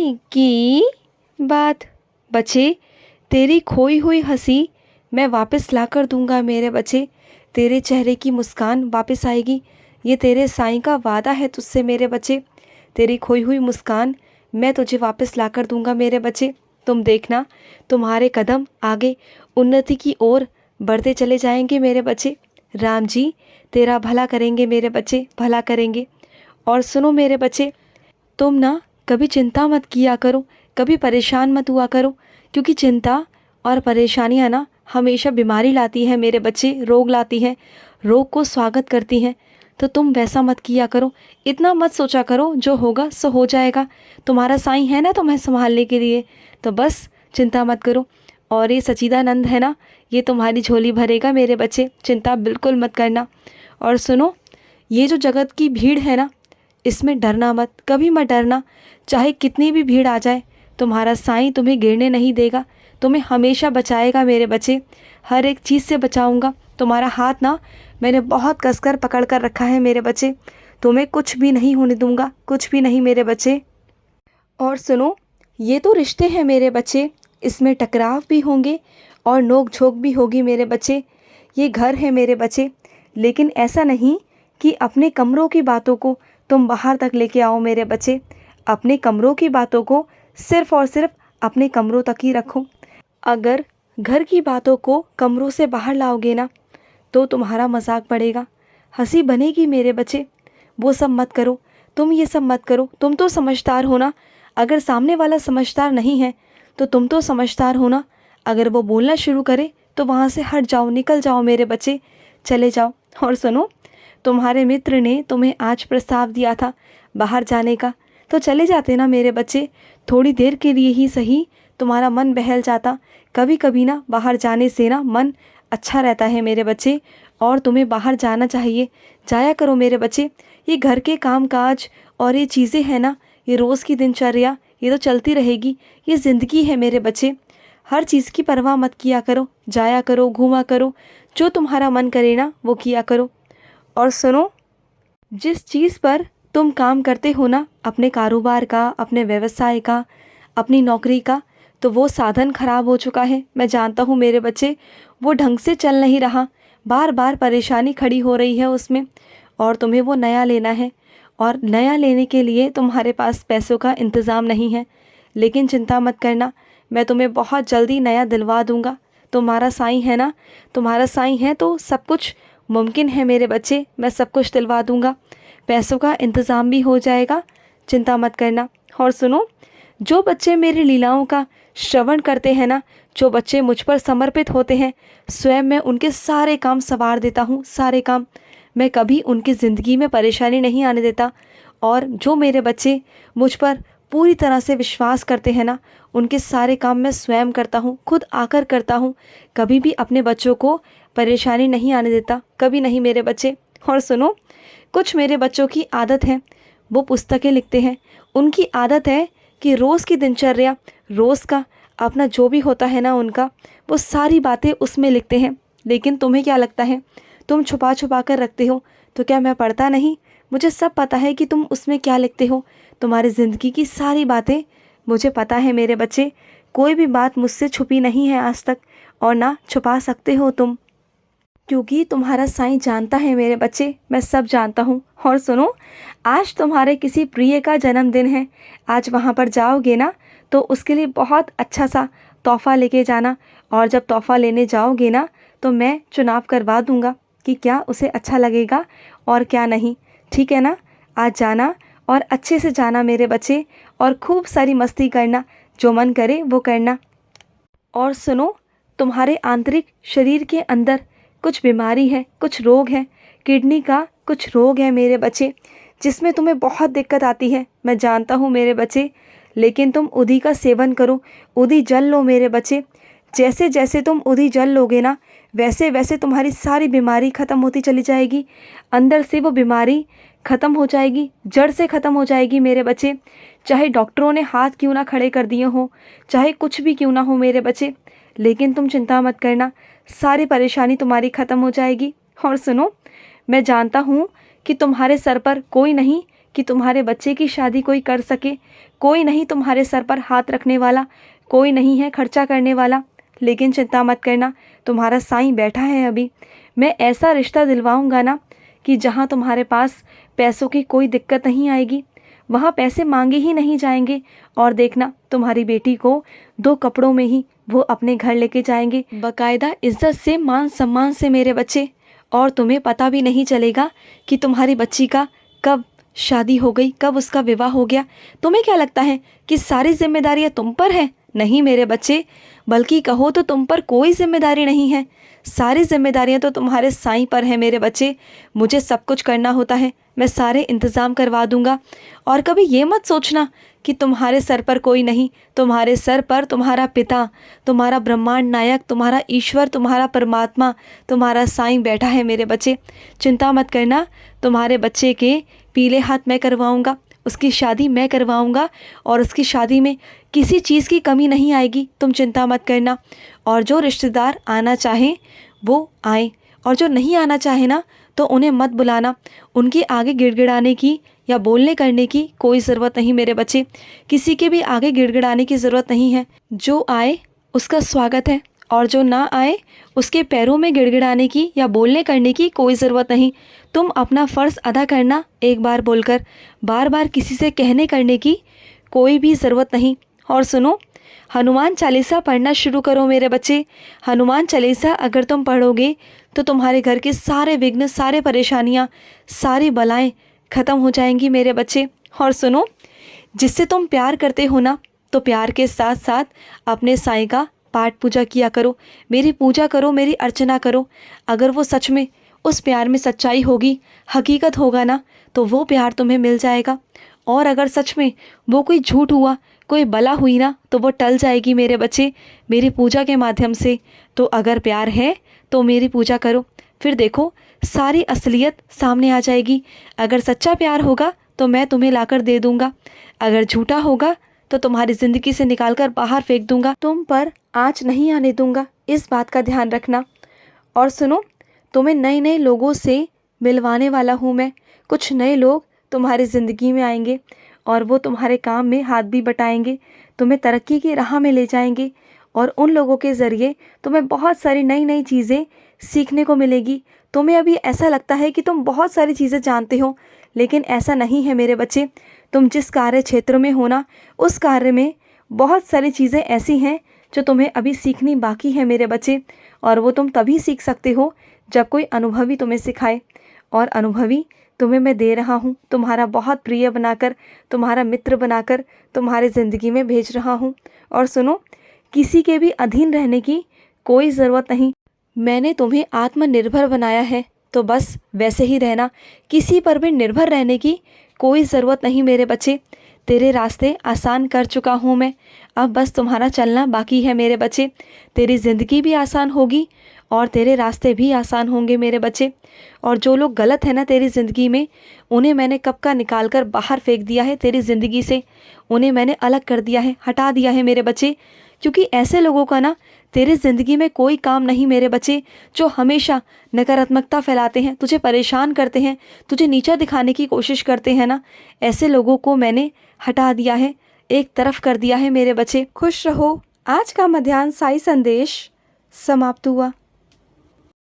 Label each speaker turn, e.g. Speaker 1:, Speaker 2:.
Speaker 1: की बात। बच्चे, तेरी खोई हुई हंसी मैं वापस ला कर दूंगा मेरे बच्चे। तेरे चेहरे की मुस्कान वापस आएगी, ये तेरे साईं का वादा है तुझसे मेरे बच्चे। तेरी खोई हुई मुस्कान मैं तुझे वापस ला कर दूंगा मेरे बच्चे। तुम देखना, तुम्हारे कदम आगे उन्नति की ओर बढ़ते चले जाएंगे मेरे बच्चे। राम जी तेरा भला करेंगे मेरे बच्चे, भला करेंगे। और सुनो मेरे बच्चे, तुम ना कभी चिंता मत किया करो, कभी परेशान मत हुआ करो, क्योंकि चिंता और परेशानियां ना हमेशा बीमारी लाती है मेरे बच्चे, रोग लाती हैं, रोग को स्वागत करती हैं। तो तुम वैसा मत किया करो, इतना मत सोचा करो, जो होगा सो हो जाएगा। तुम्हारा साईं है ना तुम्हें संभालने के लिए, तो बस चिंता मत करो। और ये सच्चिदानंद है ना, ये तुम्हारी झोली भरेगा मेरे बच्चे, चिंता बिल्कुल मत करना। और सुनो, ये जो जगत की भीड़ है ना, इसमें डरना मत, कभी मत डरना। चाहे कितनी भी भीड़ आ जाए, तुम्हारा साईं तुम्हें गिरने नहीं देगा, तुम्हें हमेशा बचाएगा मेरे बच्चे। हर एक चीज़ से बचाऊंगा। तुम्हारा हाथ ना मैंने बहुत कसकर पकड़ कर रखा है मेरे बच्चे, तुम्हें कुछ भी नहीं होने दूंगा, कुछ भी नहीं मेरे बच्चे। और सुनो, ये तो रिश्ते हैं मेरे बच्चे, इसमें टकराव भी होंगे और नोक झोंक भी होगी मेरे बच्चे। ये घर है मेरे बच्चे, लेकिन ऐसा नहीं कि अपने कमरों की बातों को तुम बाहर तक लेके आओ मेरे बच्चे। अपने कमरों की बातों को सिर्फ़ और सिर्फ अपने कमरों तक ही रखो। अगर घर की बातों को कमरों से बाहर लाओगे ना, तो तुम्हारा मजाक बढ़ेगा, हंसी बनेगी मेरे बच्चे। वो सब मत करो, तुम ये सब मत करो। तुम तो समझदार हो ना, अगर सामने वाला समझदार नहीं है तो तुम तो समझदार हो ना। अगर वो बोलना शुरू करे तो वहाँ से हट जाओ, निकल जाओ मेरे बच्चे, चले जाओ। और सुनो, तुम्हारे मित्र ने तुम्हें आज प्रस्ताव दिया था बाहर जाने का, तो चले जाते ना मेरे बच्चे। थोड़ी देर के लिए ही सही तुम्हारा मन बहल जाता। कभी कभी ना बाहर जाने से ना मन अच्छा रहता है मेरे बच्चे, और तुम्हें बाहर जाना चाहिए, जाया करो मेरे बच्चे। ये घर के काम काज और ये चीज़ें हैं ना, ये रोज़ की दिनचर्या, ये तो चलती रहेगी, ये ज़िंदगी है मेरे बच्चे। हर चीज़ की परवाह मत किया करो, जाया करो, घूमा करो, जो तुम्हारा मन करे ना वो किया करो। और सुनो, जिस चीज़ पर तुम काम करते हो ना, अपने कारोबार का, अपने व्यवसाय का, अपनी नौकरी का, तो वो साधन खराब हो चुका है, मैं जानता हूँ मेरे बच्चे। वो ढंग से चल नहीं रहा, बार बार परेशानी खड़ी हो रही है उसमें, और तुम्हें वो नया लेना है। और नया लेने के लिए तुम्हारे पास पैसों का इंतज़ाम नहीं है, लेकिन चिंता मत करना, मैं तुम्हें बहुत जल्दी नया दिलवा दूँगा। तुम्हारा साईं है ना, तुम्हारा साईं है तो सब कुछ मुमकिन है मेरे बच्चे, मैं सब कुछ दिलवा दूँगा। पैसों का इंतज़ाम भी हो जाएगा, चिंता मत करना। और सुनो, जो बच्चे मेरी लीलाओं का श्रवण करते हैं ना, जो बच्चे मुझ पर समर्पित होते हैं, स्वयं मैं उनके सारे काम संवार देता हूँ, सारे काम। मैं कभी उनकी ज़िंदगी में परेशानी नहीं आने देता। और जो मेरे बच्चे मुझ पर पूरी तरह से विश्वास करते हैं ना, उनके सारे काम मैं स्वयं करता हूँ, खुद आकर करता हूँ। कभी भी अपने बच्चों को परेशानी नहीं आने देता, कभी नहीं मेरे बच्चे। और सुनो, कुछ मेरे बच्चों की आदत है, वो पुस्तकें लिखते हैं। उनकी आदत है कि रोज़ की दिनचर्या, रोज़ का अपना जो भी होता है ना उनका, वो सारी बातें उसमें लिखते हैं। लेकिन तुम्हें क्या लगता है, तुम छुपा छुपा कर रखते हो, तो क्या मैं पढ़ता नहीं? मुझे सब पता है कि तुम उसमें क्या लिखते हो। तुम्हारी ज़िंदगी की सारी बातें मुझे पता है मेरे बच्चे, कोई भी बात मुझसे छुपी नहीं है आज तक, और ना छुपा सकते हो तुम, क्योंकि तुम्हारा साईं जानता है मेरे बच्चे, मैं सब जानता हूँ। और सुनो, आज तुम्हारे किसी प्रिय का जन्मदिन है, आज वहाँ पर जाओगे ना, तो उसके लिए बहुत अच्छा सा तोहफ़ा लेके जाना। और जब तोहफ़ा लेने जाओगे ना, तो मैं चुनाव करवा दूँगा कि क्या उसे अच्छा लगेगा और क्या नहीं, ठीक है ना? आज जाना और अच्छे से जाना मेरे बच्चे, और खूब सारी मस्ती करना, जो मन करे वो करना। और सुनो, तुम्हारे आंतरिक शरीर के अंदर कुछ बीमारी है, कुछ रोग है, किडनी का कुछ रोग है मेरे बच्चे, जिसमें तुम्हें बहुत दिक्कत आती है, मैं जानता हूँ मेरे बच्चे। लेकिन तुम उधी का सेवन करो, उधी जल लो मेरे बच्चे। जैसे जैसे तुम उधी जल लोगे ना, वैसे वैसे तुम्हारी सारी बीमारी ख़त्म होती चली जाएगी, अंदर से वो बीमारी ख़त्म हो जाएगी, जड़ से ख़त्म हो जाएगी मेरे बच्चे। चाहे डॉक्टरों ने हाथ क्यों ना खड़े कर दिए हों, चाहे कुछ भी क्यों ना हो मेरे बच्चे, लेकिन तुम चिंता मत करना, सारी परेशानी तुम्हारी ख़त्म हो जाएगी। और सुनो, मैं जानता हूँ कि तुम्हारे सर पर कोई नहीं, कि तुम्हारे बच्चे की शादी कोई कर सके। कोई नहीं तुम्हारे सर पर हाथ रखने वाला, कोई नहीं है खर्चा करने वाला। लेकिन चिंता मत करना, तुम्हारा साईं बैठा है अभी। मैं ऐसा रिश्ता दिलवाऊंगा ना कि जहाँ तुम्हारे पास पैसों की कोई दिक्कत नहीं आएगी, वहाँ पैसे मांगे ही नहीं जाएंगे। और देखना, तुम्हारी बेटी को 2 कपड़ों में ही वो अपने घर लेके जाएंगे, बाकायदा इज्जत से, मान सम्मान से मेरे बच्चे। और तुम्हें पता भी नहीं चलेगा कि तुम्हारी बच्ची का कब शादी हो गई, कब उसका विवाह हो गया। तुम्हें क्या लगता है कि सारी जिम्मेदारियाँ तुम पर हैं? नहीं मेरे बच्चे, बल्कि कहो तो तुम पर कोई जिम्मेदारी नहीं है। सारी जिम्मेदारियां तो तुम्हारे साईं पर हैं मेरे बच्चे। मुझे सब कुछ करना होता है, मैं सारे इंतज़ाम करवा दूंगा। और कभी ये मत सोचना कि तुम्हारे सर पर कोई नहीं, तुम्हारे सर पर तुम्हारा पिता, तुम्हारा ब्रह्मांड नायक, तुम्हारा ईश्वर, तुम्हारा परमात्मा, तुम्हारा साईं बैठा है मेरे बच्चे। चिंता मत करना, तुम्हारे बच्चे के पीले हाथ मैं करवाऊंगा, उसकी शादी मैं करवाऊंगा और उसकी शादी में किसी चीज़ की कमी नहीं आएगी। तुम चिंता मत करना। और जो रिश्तेदार आना चाहें वो आए, और जो नहीं आना चाहे ना तो उन्हें मत बुलाना। उनके आगे गिड़गिड़ाने की या बोलने करने की कोई ज़रूरत नहीं मेरे बच्चे। किसी के भी आगे गिड़गिड़ाने की ज़रूरत नहीं है। जो आए उसका स्वागत है, और जो ना आए उसके पैरों में गिड़गिड़ाने की या बोलने करने की कोई ज़रूरत नहीं। तुम अपना फ़र्ज़ अदा करना, एक बार बोलकर, बार बार किसी से कहने करने की कोई भी ज़रूरत नहीं। और सुनो, हनुमान चालीसा पढ़ना शुरू करो मेरे बच्चे। हनुमान चालीसा अगर तुम पढ़ोगे तो तुम्हारे घर के सारे विघ्न, सारे परेशानियाँ, सारी बलाएं ख़त्म हो जाएंगी मेरे बच्चे। और सुनो, जिससे तुम प्यार करते हो ना, तो प्यार के साथ साथ अपने साईं का पाठ पूजा किया करो, मेरी पूजा करो, मेरी अर्चना करो। अगर वो सच में उस प्यार में सच्चाई होगी, हकीकत होगा ना, तो वो प्यार तुम्हें मिल जाएगा। और अगर सच में वो कोई झूठ हुआ, कोई बला हुई ना, तो वो टल जाएगी मेरे बच्चे, मेरी पूजा के माध्यम से। तो अगर प्यार है तो मेरी पूजा करो, फिर देखो सारी असलियत सामने आ जाएगी। अगर सच्चा प्यार होगा तो मैं तुम्हें लाकर दे दूंगा, अगर झूठा होगा तो तुम्हारी ज़िंदगी से निकाल कर बाहर फेंक दूंगा, तुम पर आँच नहीं आने दूंगा। इस बात का ध्यान रखना। और सुनो, तुम्हें नए नए लोगों से मिलवाने वाला हूँ मैं। कुछ नए लोग तुम्हारी ज़िंदगी में आएंगे और वो तुम्हारे काम में हाथ भी बटाएंगे, तुम्हें तरक्की की राह में ले जाएंगे। और उन लोगों के ज़रिए तुम्हें बहुत सारी नई नई चीज़ें सीखने को मिलेगी। तुम्हें अभी ऐसा लगता है कि तुम बहुत सारी चीज़ें जानते हो, लेकिन ऐसा नहीं है मेरे बच्चे। तुम जिस कार्य क्षेत्र में हो ना, उस कार्य में बहुत सारी चीज़ें ऐसी हैं जो तुम्हें अभी सीखनी बाकी है मेरे बच्चे। और वो तुम तभी सीख सकते हो जब कोई अनुभवी तुम्हें सिखाए। और अनुभवी तुम्हें मैं दे रहा हूँ, तुम्हारा बहुत प्रिय बनाकर, तुम्हारा मित्र बनाकर तुम्हारी ज़िंदगी में भेज रहा हूँ। और सुनो, किसी के भी अधीन रहने की कोई ज़रूरत नहीं। मैंने तुम्हें आत्मनिर्भर बनाया है, तो बस वैसे ही रहना। किसी पर भी निर्भर रहने की कोई ज़रूरत नहीं मेरे बच्चे। तेरे रास्ते आसान कर चुका हूँ मैं, अब बस तुम्हारा चलना बाकी है मेरे बच्चे। तेरी ज़िंदगी भी आसान होगी और तेरे रास्ते भी आसान होंगे मेरे बच्चे। और जो लोग गलत हैं ना तेरी ज़िंदगी में, उन्हें मैंने कब का निकाल कर बाहर फेंक दिया है तेरी ज़िंदगी से। उन्हें मैंने अलग कर दिया है, हटा दिया है मेरे बच्चे। क्योंकि ऐसे लोगों का ना तेरी ज़िंदगी में कोई काम नहीं मेरे बच्चे, जो हमेशा नकारात्मकता फैलाते हैं, तुझे परेशान करते हैं, तुझे नीचा दिखाने की कोशिश करते हैं ना, ऐसे लोगों को मैंने हटा दिया है, एक तरफ कर दिया है मेरे बच्चे। खुश रहो। आज का मध्याह्न साई संदेश समाप्त हुआ।